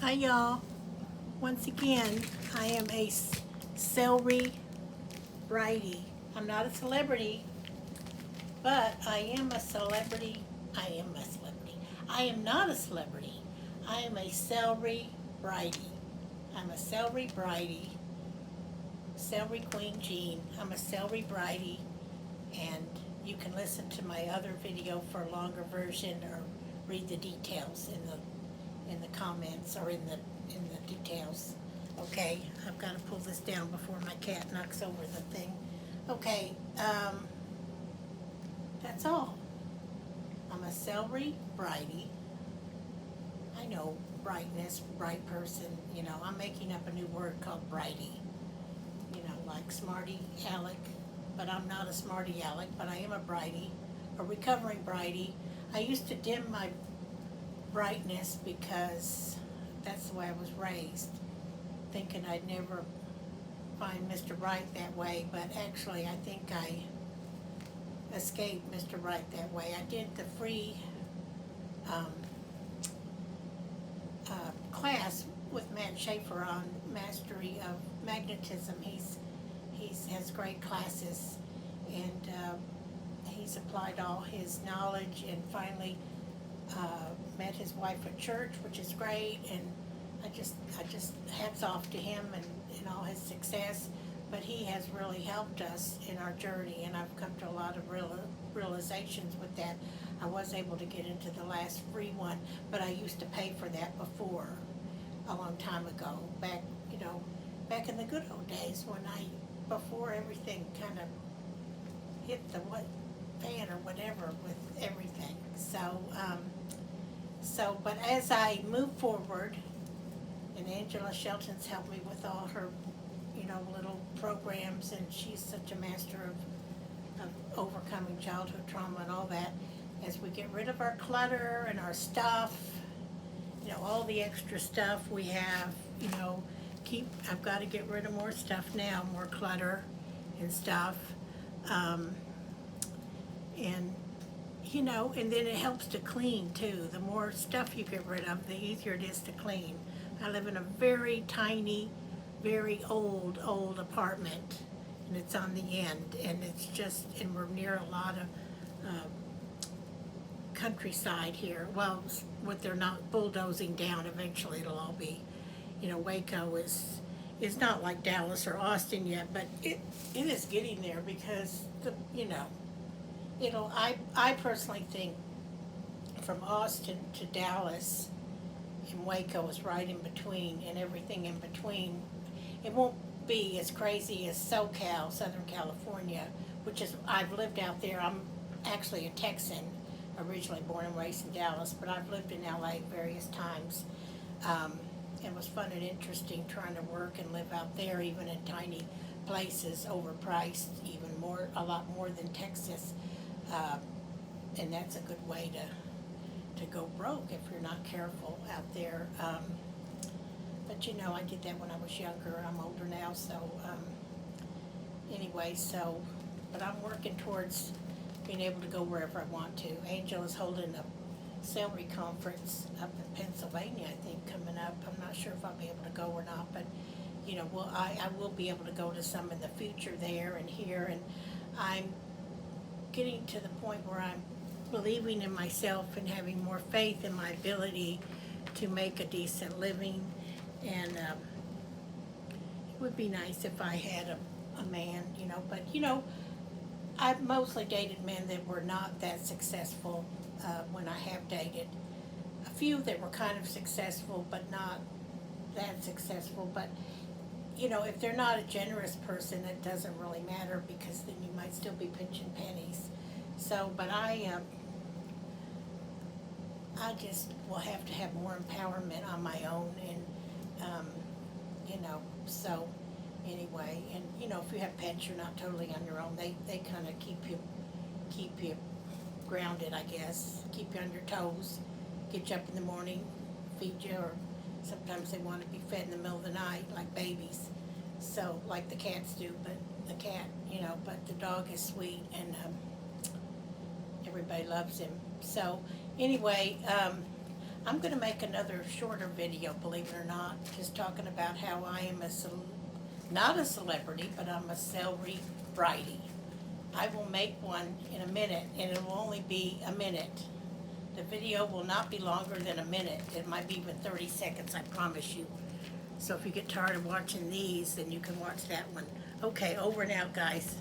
Hi y'all. Once again, I am a celery brighty. I'm not a celebrity, but I am a celebrity. I am a celebrity. I am not a celebrity. I am a celery brighty. I'm a celery brighty. Celery Queen Jean. I'm a celery brighty, and you can listen to my other video for a longer version or read the details in the comments or in the details. Okay, I've got to pull this down before my cat knocks over the thing. Okay, that's all. I'm a celery brighty. I know brightness, bright person. I'm making up a new word called brighty. Like smarty Alec, but I'm not a smarty Alec, but I am a brighty, a recovering brighty. I used to dim my brightness because that's the way I was raised, thinking I'd never find Mr. Bright that way, but actually I think I escaped Mr. Bright that way. I did the free um, class with Matt Schaefer on mastery of magnetism. He's has great classes, and he's applied all his knowledge and finally met his wife at church, which is great, and I just hats off to him and all his success. But he has really helped us in our journey, and I've come to a lot of realizations with that. I was able to get into the last free one, but I used to pay for that before, a long time ago, back in the good old days before everything kind of hit the fan or whatever with everything. But as I move forward, and Angela Shelton's helped me with all her, little programs, and she's such a master of overcoming childhood trauma and all that. As we get rid of our clutter and our stuff, all the extra stuff we have, I've got to get rid of more stuff now, more clutter and stuff. Um, and and then it helps to clean too. The more stuff you get rid of, the easier it is to clean. I live in a very tiny, very old apartment, and it's on the end, and and we're near a lot of countryside here. Well, what they're not bulldozing down, eventually it'll all be, Waco is not like Dallas or Austin yet, but it is getting there because I personally think from Austin to Dallas and Waco is right in between, and everything in between. It won't be as crazy as SoCal, Southern California, which is, I've lived out there. I'm actually a Texan, originally born and raised in Dallas, but I've lived in LA various times. It was fun and interesting trying to work and live out there, even in tiny places, overpriced, a lot more than Texas. And that's a good way to go broke if you're not careful out there. But I did that when I was younger. I'm older now, so anyway, but I'm working towards being able to go wherever I want to. Angel is holding a Celery conference up in Pennsylvania, I think, coming up. I'm not sure if I'll be able to go or not, but I will be able to go to some in the future there and here, and I'm getting to the point where I'm believing in myself and having more faith in my ability to make a decent living. And it would be nice if I had a man, but I've mostly dated men that were not that successful when I have dated. A few that were kind of successful, but not that successful. But, if they're not a generous person, it doesn't really matter, because then you might still be pinching pennies. But I just will have to have more empowerment on my own, and, so anyway, and, if you have pets, you're not totally on your own. They kind of keep you grounded, I guess, keep you on your toes, get you up in the morning, feed you, or sometimes they want to be fed in the middle of the night, like babies, so, like the cats do, but the dog is sweet, and everybody loves him. So, anyway, I'm gonna make another shorter video, believe it or not, just talking about how I am not a celebrity, but I'm a celery brighty. I will make one in a minute, and it will only be a minute. The video will not be longer than a minute. It might be even 30 seconds, I promise you. So if you get tired of watching these, then you can watch that one. Okay, over and out, guys.